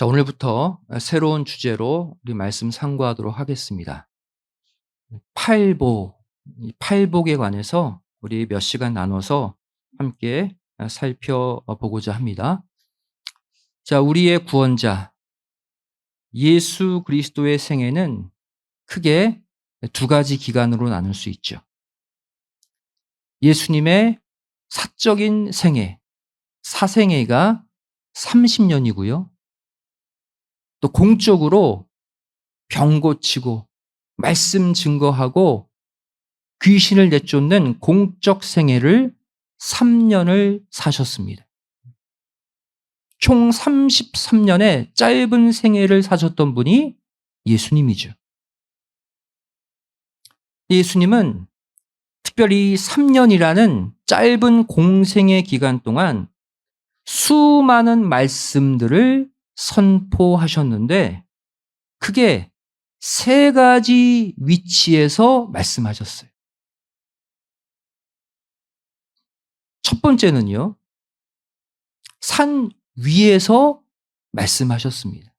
자, 오늘부터 새로운 주제로 우리 말씀 상고하도록 하겠습니다. 팔복, 이 팔복에 관해서 우리 몇 시간 나눠서 함께 살펴보고자 합니다. 자, 우리의 구원자 예수 그리스도의 생애는 크게 두 가지 기간으로 나눌 수 있죠. 예수님의 사적인 생애, 사생애가 30년이고요. 또 공적으로 병 고치고 말씀 증거하고 귀신을 내쫓는 공적 생애를 3년을 사셨습니다. 총 33년의 짧은 생애를 사셨던 분이 예수님이죠. 예수님은 특별히 3년이라는 짧은 공생의 기간 동안 수많은 말씀들을 선포하셨는데 크게 세 가지 위치에서 말씀하셨어요. 첫 번째는요, 산 위에서 말씀하셨습니다.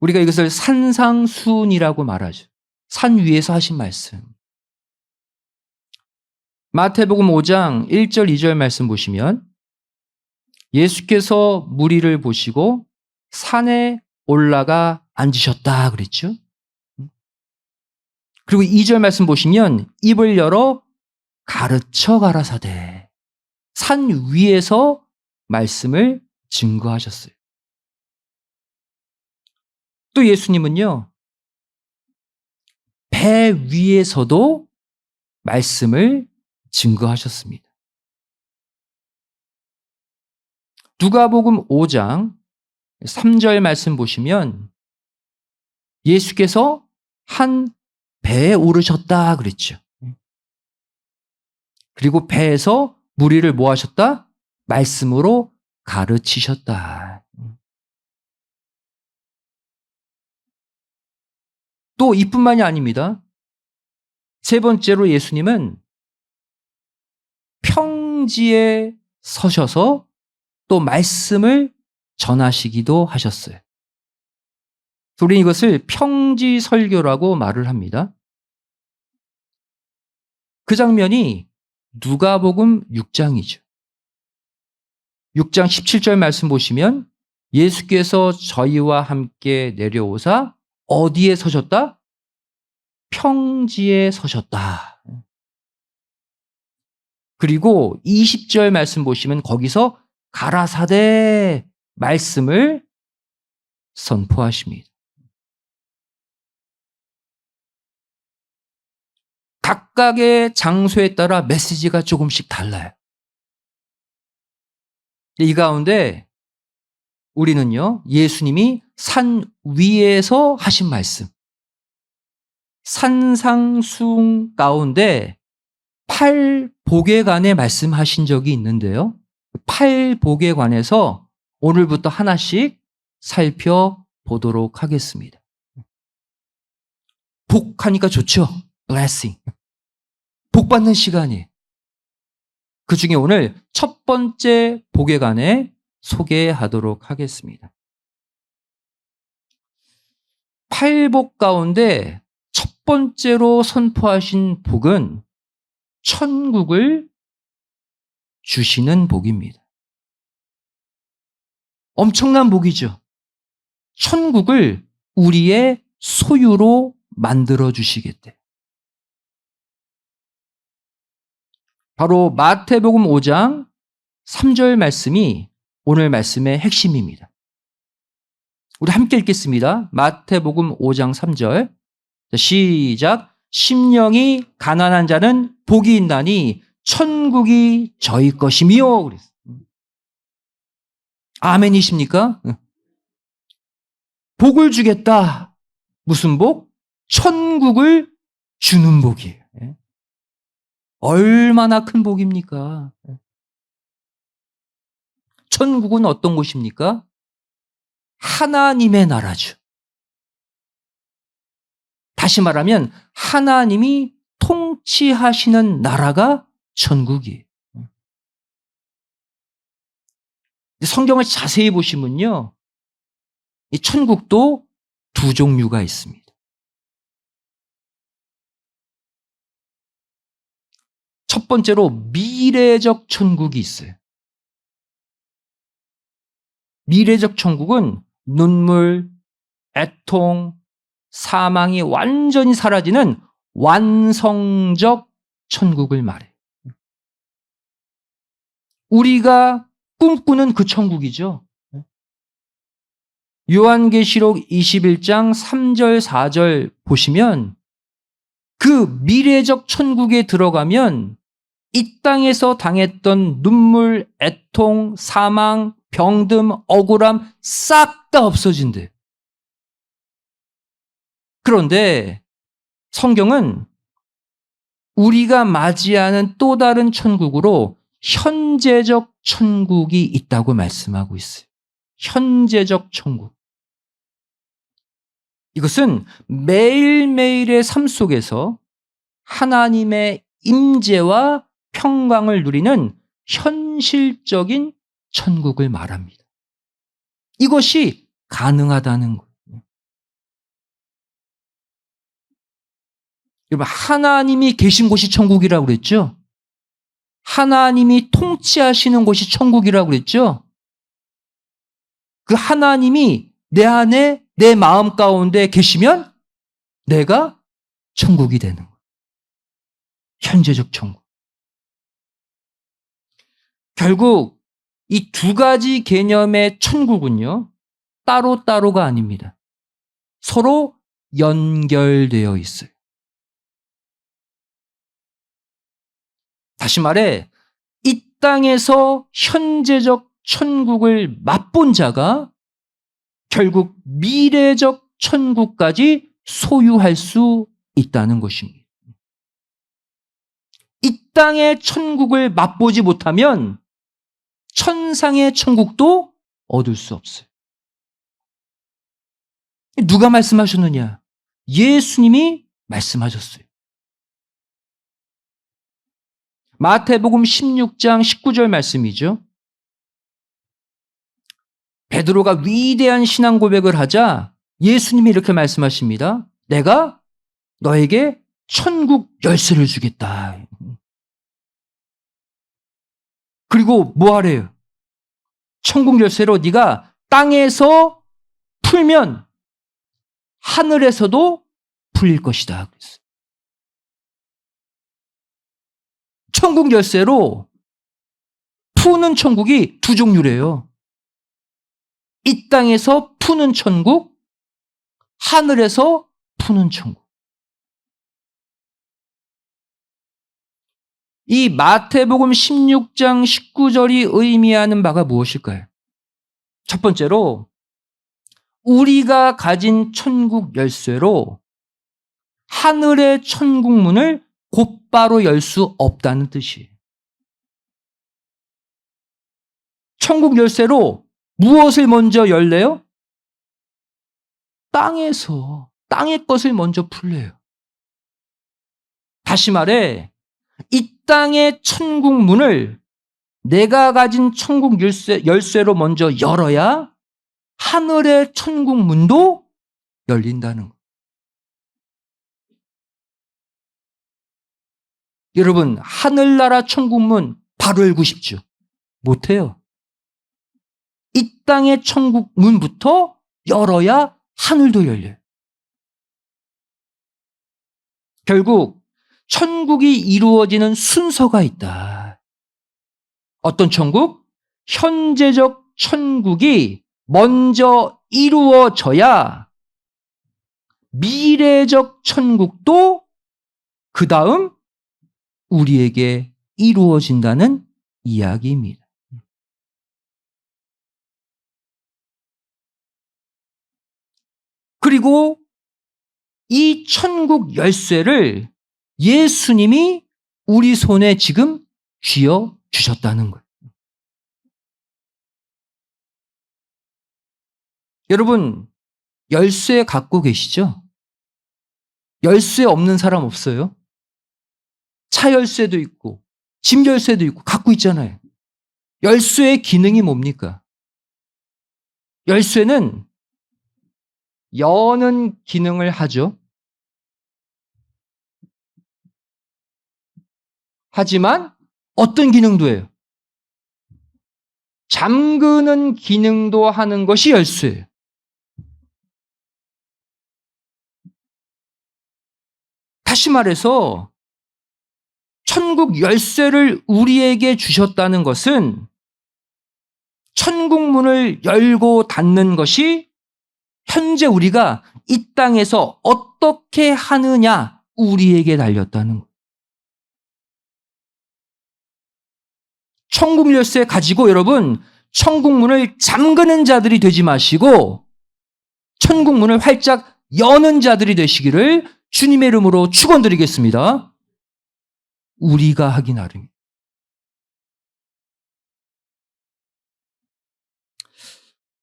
우리가 이것을 산상수훈이라고 말하죠. 산 위에서 하신 말씀. 마태복음 5장 1절 2절 말씀 보시면 예수께서 무리를 보시고 산에 올라가 앉으셨다 그랬죠. 그리고 2절 말씀 보시면 입을 열어 가르쳐 가라사대. 산 위에서 말씀을 증거하셨어요. 또 예수님은요, 배 위에서도 말씀을 증거하셨습니다. 누가복음 5장 3절 말씀 보시면 예수께서 한 배에 오르셨다 그랬죠. 그리고 배에서 무리를 뭐 하셨다? 말씀으로 가르치셨다. 또 이뿐만이 아닙니다. 세 번째로 예수님은 평지에 서셔서 또 말씀을 전하시기도 하셨어요. 우리는 이것을 평지 설교라고 말을 합니다. 그 장면이 누가복음 6장이죠. 6장 17절 말씀 보시면 예수께서 저희와 함께 내려오사 어디에 서셨다? 평지에 서셨다. 그리고 20절 말씀 보시면 거기서 가라사대 말씀을 선포하십니다. 각각의 장소에 따라 메시지가 조금씩 달라요. 이 가운데 우리는요, 예수님이 산 위에서 하신 말씀, 산상수훈 가운데 팔복에 관해 말씀하신 적이 있는데요. 팔복에 관해서 오늘부터 하나씩 살펴보도록 하겠습니다. 복하니까 좋죠? blessing. 복 받는 시간이에요. 그 중에 오늘 첫 번째 복에 관해 소개하도록 하겠습니다. 팔복 가운데 첫 번째로 선포하신 복은 천국을 주시는 복입니다. 엄청난 복이죠. 천국을 우리의 소유로 만들어 주시겠대. 바로 마태복음 5장 3절 말씀이 오늘 말씀의 핵심입니다. 우리 함께 읽겠습니다. 마태복음 5장 3절. 시작. 심령이 가난한 자는 복이 있나니 천국이 저희 것이며. 그랬어요. 아멘이십니까? 복을 주겠다. 무슨 복? 천국을 주는 복이에요. 얼마나 큰 복입니까? 천국은 어떤 곳입니까? 하나님의 나라죠. 다시 말하면 하나님이 통치하시는 나라가 천국이에요. 성경을 자세히 보시면요, 이 천국도 두 종류가 있습니다. 첫 번째로 미래적 천국이 있어요. 미래적 천국은 눈물, 애통, 사망이 완전히 사라지는 완성적 천국을 말해요. 우리가 꿈꾸는 그 천국이죠. 요한계시록 21장 3절 4절 보시면 그 미래적 천국에 들어가면 이 땅에서 당했던 눈물, 애통, 사망, 병듦, 억울함 싹 다 없어진대. 그런데 성경은 우리가 맞이하는 또 다른 천국으로 현재적 천국이 있다고 말씀하고 있어요. 현재적 천국. 이것은 매일매일의 삶 속에서 하나님의 임재와 평강을 누리는 현실적인 천국을 말합니다. 이것이 가능하다는 거예요. 여러분, 하나님이 계신 곳이 천국이라고 그랬죠? 하나님이 통치하시는 곳이 천국이라고 그랬죠? 그 하나님이 내 안에, 내 마음 가운데 계시면 내가 천국이 되는 거예요. 현재적 천국. 결국 이 두 가지 개념의 천국은요, 따로따로가 아닙니다. 서로 연결되어 있어요. 다시 말해, 이 땅에서 현재적 천국을 맛본 자가 결국 미래적 천국까지 소유할 수 있다는 것입니다. 이 땅의 천국을 맛보지 못하면 천상의 천국도 얻을 수 없어요. 누가 말씀하셨느냐? 예수님이 말씀하셨어요. 마태복음 16장 19절 말씀이죠. 베드로가 위대한 신앙 고백을 하자 예수님이 이렇게 말씀하십니다. 내가 너에게 천국 열쇠를 주겠다. 그리고 뭐 하래요? 천국 열쇠로 네가 땅에서 풀면 하늘에서도 풀릴 것이다. 그랬어요. 천국 열쇠로 푸는 천국이 두 종류래요. 이 땅에서 푸는 천국, 하늘에서 푸는 천국. 이 마태복음 16장 19절이 의미하는 바가 무엇일까요? 첫 번째로 우리가 가진 천국 열쇠로 하늘의 천국 문을 곧바로 열 수 없다는 뜻이에요. 천국 열쇠로 무엇을 먼저 열래요? 땅의 것을 먼저 풀래요. 다시 말해, 이 땅의 천국 문을 내가 가진 천국 열쇠로 먼저 열어야 하늘의 천국 문도 열린다는 거. 여러분, 하늘나라 천국 문 바로 열고 싶죠? 못해요. 이 땅의 천국 문부터 열어야 하늘도 열려요. 결국 천국이 이루어지는 순서가 있다. 어떤 천국? 현재적 천국이 먼저 이루어져야 미래적 천국도 그 다음 우리에게 이루어진다는 이야기입니다. 그리고 이 천국 열쇠를 예수님이 우리 손에 지금 쥐어 주셨다는 거예요. 여러분, 열쇠 갖고 계시죠? 열쇠 없는 사람 없어요? 차 열쇠도 있고 집 열쇠도 있고 갖고 있잖아요. 열쇠의 기능이 뭡니까? 열쇠는 여는 기능을 하죠. 하지만 어떤 기능도 해요? 잠그는 기능도 하는 것이 열쇠예요. 다시 말해서 천국 열쇠를 우리에게 주셨다는 것은 천국 문을 열고 닫는 것이 현재 우리가 이 땅에서 어떻게 하느냐 우리에게 달렸다는 거예요. 천국 열쇠 가지고 여러분 천국 문을 잠그는 자들이 되지 마시고 천국 문을 활짝 여는 자들이 되시기를 주님의 이름으로 축원드리겠습니다. 우리가 하기 나름입니다.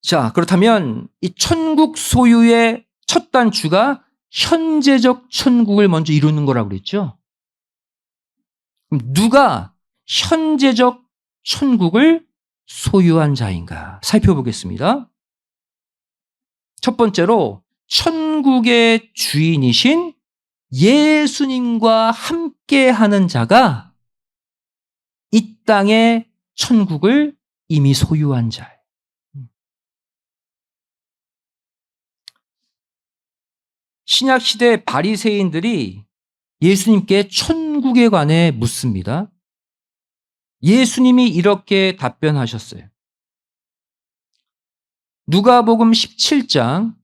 자, 그렇다면 이 천국 소유의 첫 단추가 현재적 천국을 먼저 이루는 거라고 그랬죠? 그럼 누가 현재적 천국을 소유한 자인가 살펴보겠습니다. 첫 번째로 천국의 주인이신 예수님과 함께하는 자가 이 땅의 천국을 이미 소유한 자예요. 신약시대 바리새인들이 예수님께 천국에 관해 묻습니다. 예수님이 이렇게 답변하셨어요. 누가복음 17장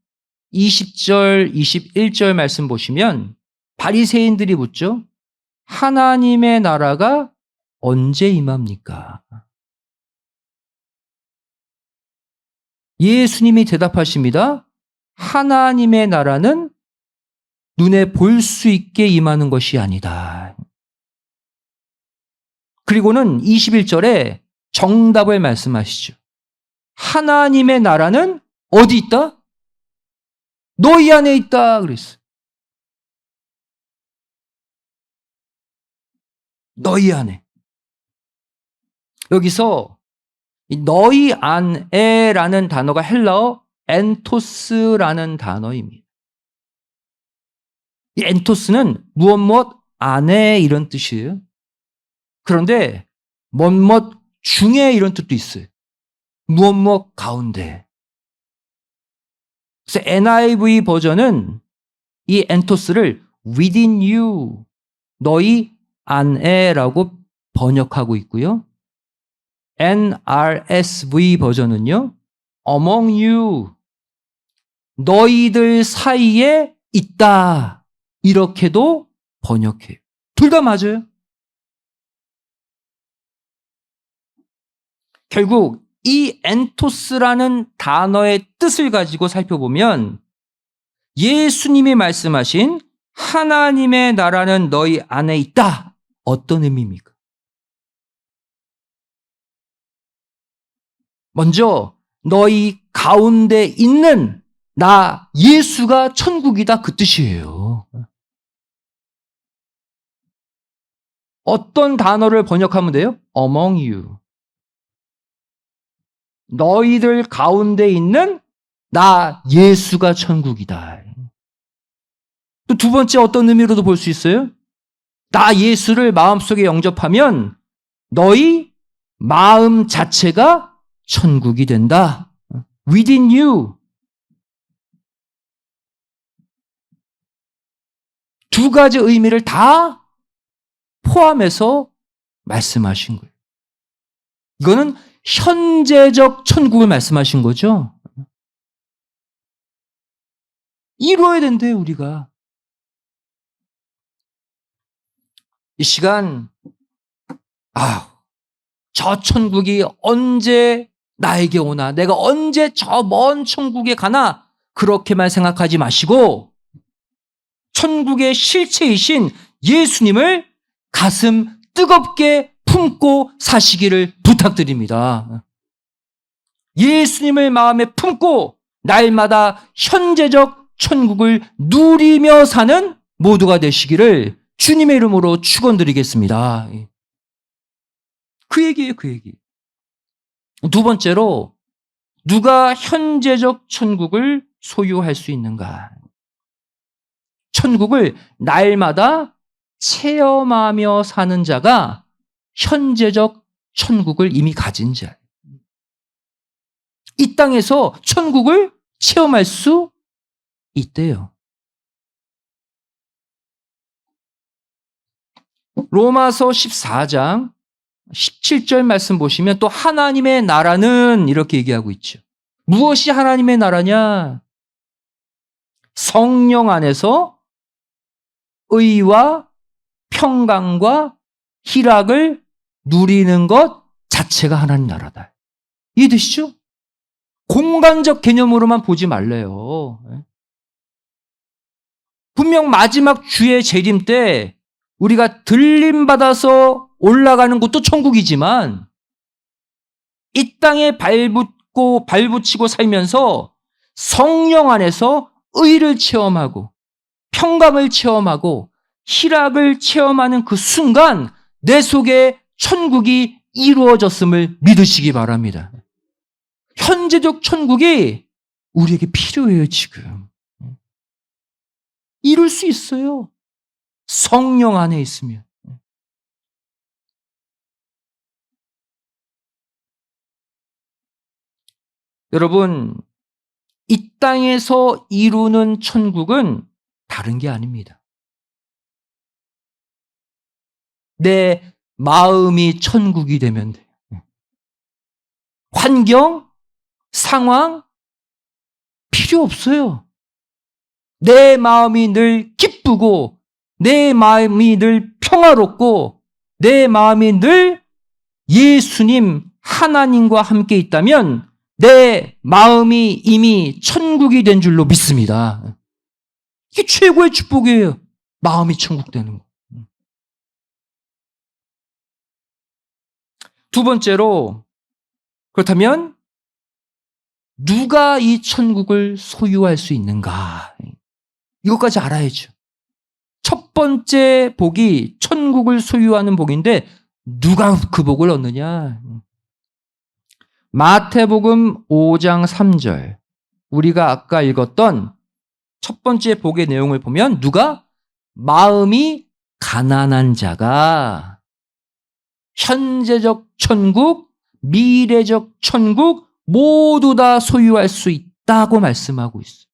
20절, 21절 말씀 보시면 바리새인들이 묻죠. 하나님의 나라가 언제 임합니까? 예수님이 대답하십니다. 하나님의 나라는 눈에 볼 수 있게 임하는 것이 아니다. 그리고는 21절에 정답을 말씀하시죠. 하나님의 나라는 어디 있다? 너희 안에 있다 그랬어요. 너희 안에. 여기서 너희 안에라는 단어가 헬라어 엔토스라는 단어입니다. 이 엔토스는 무엇 안에 이런 뜻이에요. 그런데 무엇 중에 이런 뜻도 있어요. 무엇 가운데. 그래서 NIV 버전은 이 엔토스를 within you, 너희 안에라고 번역하고 있고요. NRSV 버전은요, among you, 너희들 사이에 있다. 이렇게도 번역해요. 둘 다 맞아요. 결국 이 엔토스라는 단어의 뜻을 가지고 살펴보면 예수님이 말씀하신 하나님의 나라는 너희 안에 있다. 어떤 의미입니까? 먼저 너희 가운데 있는 나 예수가 천국이다 그 뜻이에요. 어떤 단어를 번역하면 돼요? among you. 너희들 가운데 있는 나 예수가 천국이다. 또 두 번째 어떤 의미로도 볼 수 있어요? 나 예수를 마음속에 영접하면 너희 마음 자체가 천국이 된다. within you. 두 가지 의미를 다 포함해서 말씀하신 거예요. 이거는 현재적 천국을 말씀하신 거죠. 이루어야 된대요, 우리가. 이 시간, 저 천국이 언제 나에게 오나, 내가 언제 저 먼 천국에 가나, 그렇게만 생각하지 마시고, 천국의 실체이신 예수님을 가슴 뜨겁게 품고 사시기를 부탁드립니다. 예수님을 마음에 품고 날마다 현재적 천국을 누리며 사는 모두가 되시기를 주님의 이름으로 축원드리겠습니다. 그 얘기예요, 그 얘기. 두 번째로 누가 현재적 천국을 소유할 수 있는가? 천국을 날마다 체험하며 사는 자가 현재적 천국을 이미 가진 자예요. 이 땅에서 천국을 체험할 수 있대요. 로마서 14장 17절 말씀 보시면 또 하나님의 나라는 이렇게 얘기하고 있죠. 무엇이 하나님의 나라냐? 성령 안에서 의와 평강과 희락을 누리는 것 자체가 하나님 나라다. 이해되시죠? 공간적 개념으로만 보지 말래요. 분명 마지막 주의 재림 때 우리가 들림받아서 올라가는 곳도 천국이지만 이 땅에 발붙이고 살면서 성령 안에서 의를 체험하고 평강을 체험하고 희락을 체험하는 그 순간 내 속에 천국이 이루어졌음을 믿으시기 바랍니다. 현재적 천국이 우리에게 필요해요, 지금. 이룰 수 있어요. 성령 안에 있으면. 여러분, 이 땅에서 이루는 천국은 다른 게 아닙니다. 내 마음이 천국이 되면 돼요. 환경, 상황 필요 없어요. 내 마음이 늘 기쁘고 내 마음이 늘 평화롭고 내 마음이 늘 예수님 하나님과 함께 있다면 내 마음이 이미 천국이 된 줄로 믿습니다. 이게 최고의 축복이에요. 마음이 천국 되는 거. 두 번째로, 그렇다면 누가 이 천국을 소유할 수 있는가? 이것까지 알아야죠. 첫 번째 복이 천국을 소유하는 복인데 누가 그 복을 얻느냐? 마태복음 5장 3절, 우리가 아까 읽었던 첫 번째 복의 내용을 보면 누가? 마음이 가난한 자가 현재적 천국, 미래적 천국 모두 다 소유할 수 있다고 말씀하고 있어요.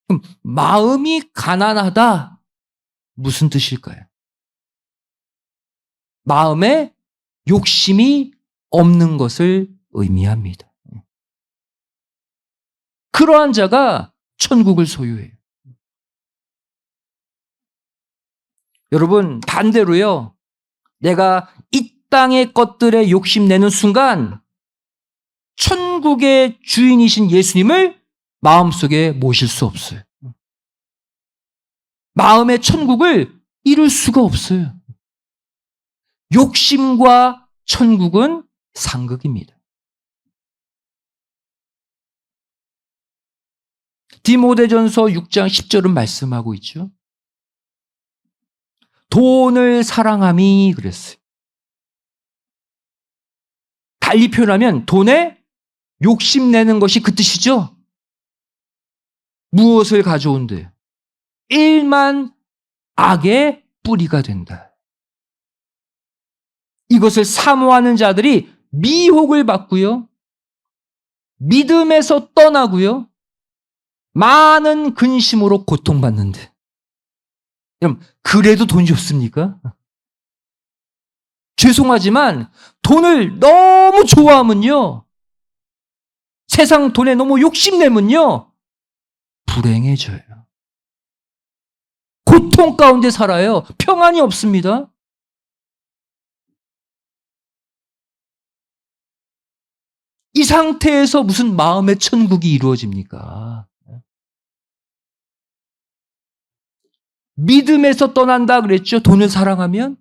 그럼 마음이 가난하다, 무슨 뜻일까요? 마음에 욕심이 없는 것을 의미합니다. 그러한 자가 천국을 소유해요. 여러분, 반대로요, 내가 이 땅의 것들에 욕심내는 순간 천국의 주인이신 예수님을 마음속에 모실 수 없어요. 마음의 천국을 이룰 수가 없어요. 욕심과 천국은 상극입니다. 디모데전서 6장 10절은 말씀하고 있죠. 돈을 사랑함이 그랬어요. 달리 표현하면 돈에 욕심내는 것이 그 뜻이죠. 무엇을 가져온대요? 일만 악의 뿌리가 된다. 이것을 사모하는 자들이 미혹을 받고요, 믿음에서 떠나고요, 많은 근심으로 고통받는데, 그럼 그래도 돈이 좋습니까? 죄송하지만 돈을 너무 좋아하면요, 세상 돈에 너무 욕심내면요, 불행해져요. 고통 가운데 살아요. 평안이 없습니다. 이 상태에서 무슨 마음의 천국이 이루어집니까? 믿음에서 떠난다 그랬죠. 돈을 사랑하면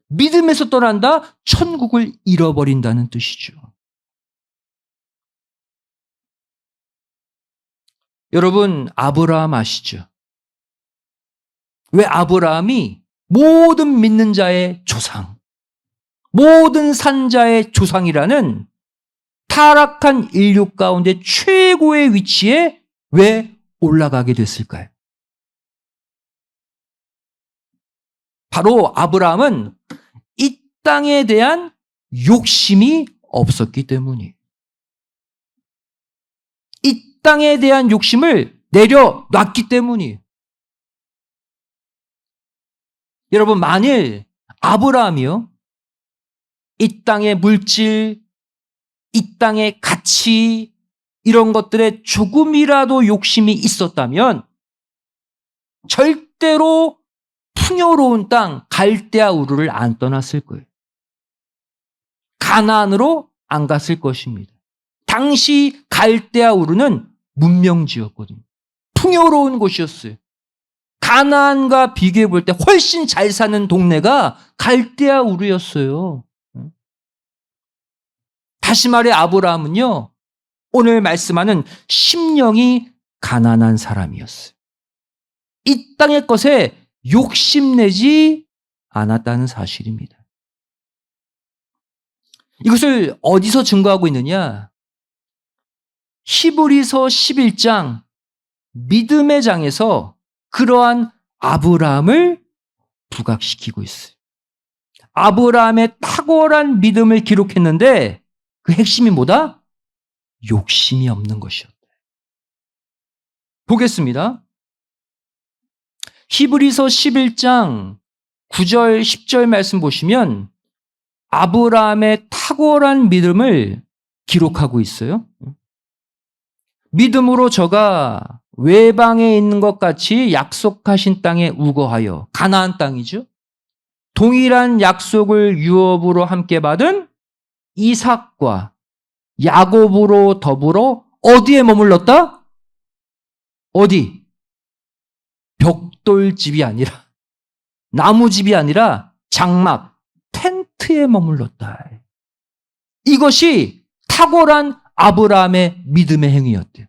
믿음에서 떠난다, 천국을 잃어버린다는 뜻이죠. 여러분, 아브라함 아시죠? 왜 아브라함이 모든 믿는 자의 조상, 모든 산자의 조상이라는 타락한 인류 가운데 최고의 위치에 왜 올라가게 됐을까요? 바로 아브라함은 이 땅에 대한 욕심이 없었기 때문이에요. 이 땅에 대한 욕심을 내려놨기 때문이에요. 여러분, 만일 아브라함이요, 이 땅의 물질, 이 땅의 가치, 이런 것들에 조금이라도 욕심이 있었다면 절대로 풍요로운 땅 갈대아 우르를 안 떠났을 거예요. 가나안으로 안 갔을 것입니다. 당시 갈대아 우르는 문명지였거든요. 풍요로운 곳이었어요. 가나안과 비교해 볼 때 훨씬 잘 사는 동네가 갈대아 우르였어요. 다시 말해 아브라함은요, 오늘 말씀하는 심령이 가난한 사람이었어요. 이 땅의 것에 욕심내지 않았다는 사실입니다. 이것을 어디서 증거하고 있느냐? 히브리서 11장 믿음의 장에서 그러한 아브라함을 부각시키고 있어요. 아브라함의 탁월한 믿음을 기록했는데 그 핵심이 뭐다? 욕심이 없는 것이었다. 보겠습니다. 히브리서 11장 9절 10절 말씀 보시면 아브라함의 탁월한 믿음을 기록하고 있어요. 믿음으로 저가 외방에 있는 것 같이 약속하신 땅에 우거하여, 가나안 땅이죠, 동일한 약속을 유업으로 함께 받은 이삭과 야곱으로 더불어 어디에 머물렀다? 어디? 벽돌집이 아니라, 나무집이 아니라 장막, 텐트에 머물렀다. 이것이 탁월한 아브라함의 믿음의 행위였대요.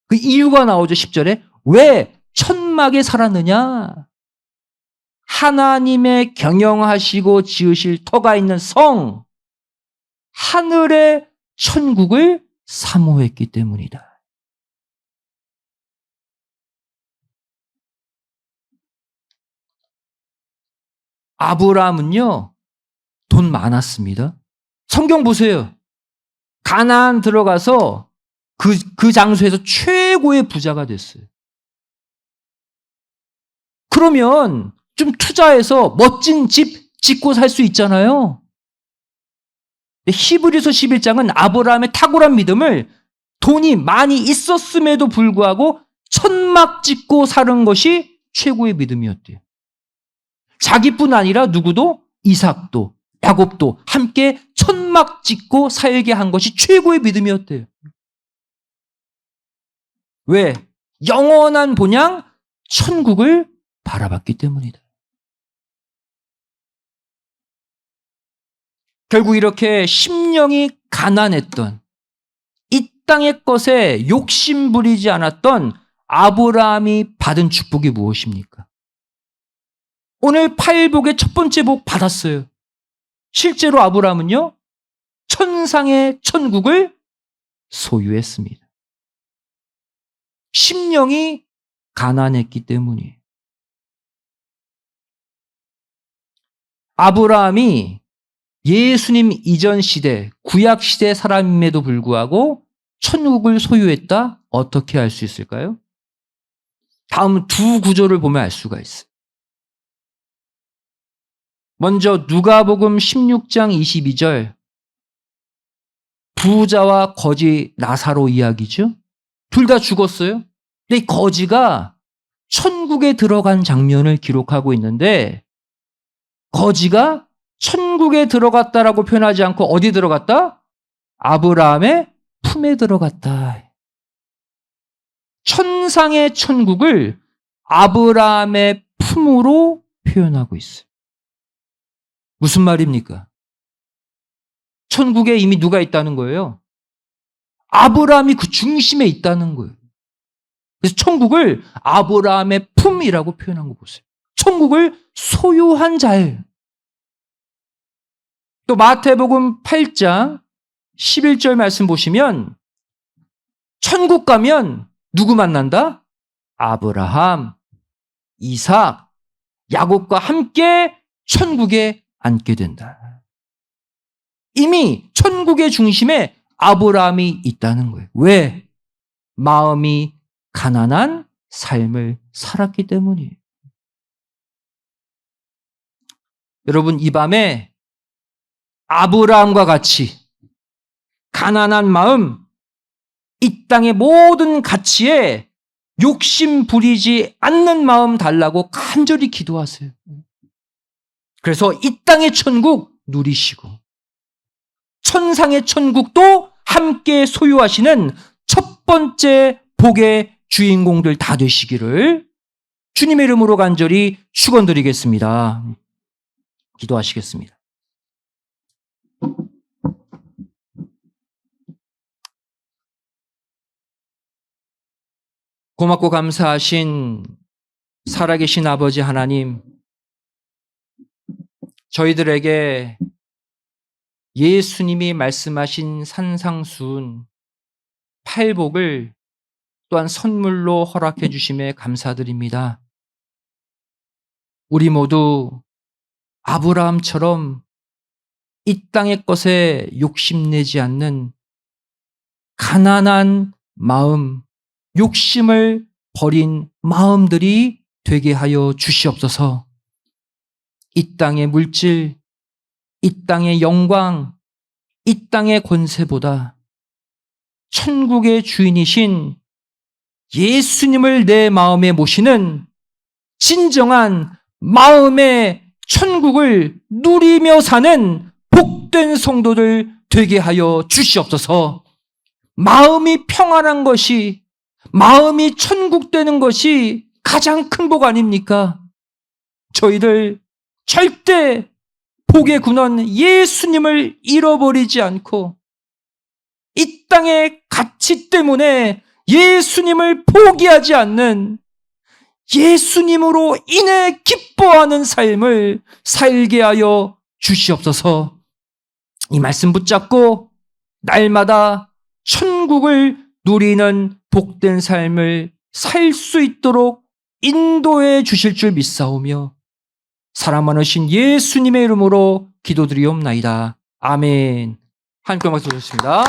그 이유가 나오죠. 10절에. 왜 천막에 살았느냐? 하나님의 경영하시고 지으실 터가 있는 성, 하늘의 천국을 사모했기 때문이다. 아브라함은요, 돈 많았습니다. 성경 보세요. 가나안 들어가서 그 장소에서 최고의 부자가 됐어요. 그러면 좀 투자해서 멋진 집 짓고 살 수 있잖아요. 히브리서 11장은 아브라함의 탁월한 믿음을 돈이 많이 있었음에도 불구하고 천막 짓고 사는 것이 최고의 믿음이었대요. 자기뿐 아니라 누구도, 이삭도 야곱도 함께 천막 짓고 살게 한 것이 최고의 믿음이었대요. 왜? 영원한 본향 천국을 바라봤기 때문이다. 결국 이렇게 심령이 가난했던, 이 땅의 것에 욕심 부리지 않았던 아브라함이 받은 축복이 무엇입니까? 오늘 파일복의 첫 번째 복 받았어요. 실제로 아브라함은요, 천상의 천국을 소유했습니다. 심령이 가난했기 때문이에요. 아브라함이 예수님 이전 시대, 구약 시대 사람임에도 불구하고 천국을 소유했다? 어떻게 알 수 있을까요? 다음 두 구절을 보면 알 수가 있어요. 먼저 누가복음 16장 22절, 부자와 거지 나사로 이야기죠. 둘 다 죽었어요. 근데 이 거지가 천국에 들어간 장면을 기록하고 있는데, 거지가 천국에 들어갔다라고 표현하지 않고 어디 들어갔다? 아브라함의 품에 들어갔다. 천상의 천국을 아브라함의 품으로 표현하고 있어요. 무슨 말입니까? 천국에 이미 누가 있다는 거예요? 아브라함이 그 중심에 있다는 거예요. 그래서 천국을 아브라함의 품이라고 표현한 거 보세요. 천국을 소유한 자예요. 또 마태복음 8장 11절 말씀 보시면 천국 가면 누구 만난다? 아브라함, 이삭, 야곱과 함께 천국에 앉게 된다. 이미 천국의 중심에 아브라함이 있다는 거예요. 왜? 마음이 가난한 삶을 살았기 때문이에요. 여러분, 이 밤에 아브라함과 같이 가난한 마음, 이 땅의 모든 가치에 욕심 부리지 않는 마음 달라고 간절히 기도하세요. 그래서 이 땅의 천국 누리시고 천상의 천국도 함께 소유하시는 첫 번째 복의 주인공들 다 되시기를 주님의 이름으로 간절히 축원드리겠습니다. 기도하시겠습니다. 고맙고 감사하신 살아계신 아버지 하나님, 저희들에게 예수님이 말씀하신 산상수훈 팔복을 또한 선물로 허락해 주심에 감사드립니다. 우리 모두 아브라함처럼 이 땅의 것에 욕심내지 않는 가난한 마음, 욕심을 버린 마음들이 되게 하여 주시옵소서. 이 땅의 물질, 이 땅의 영광, 이 땅의 권세보다 천국의 주인이신 예수님을 내 마음에 모시는 진정한 마음의 천국을 누리며 사는 복된 성도들 되게 하여 주시옵소서. 마음이 평안한 것이, 마음이 천국 되는 것이 가장 큰 복 아닙니까? 저희들 절대 복의 근원 예수님을 잃어버리지 않고 이 땅의 가치 때문에 예수님을 포기하지 않는, 예수님으로 인해 기뻐하는 삶을 살게 하여 주시옵소서. 이 말씀 붙잡고 날마다 천국을 누리는 복된 삶을 살 수 있도록 인도해 주실 줄 믿사오며 사랑 많으신 예수님의 이름으로 기도드리옵나이다. 아멘. 하나님께 말씀 드렸습니다.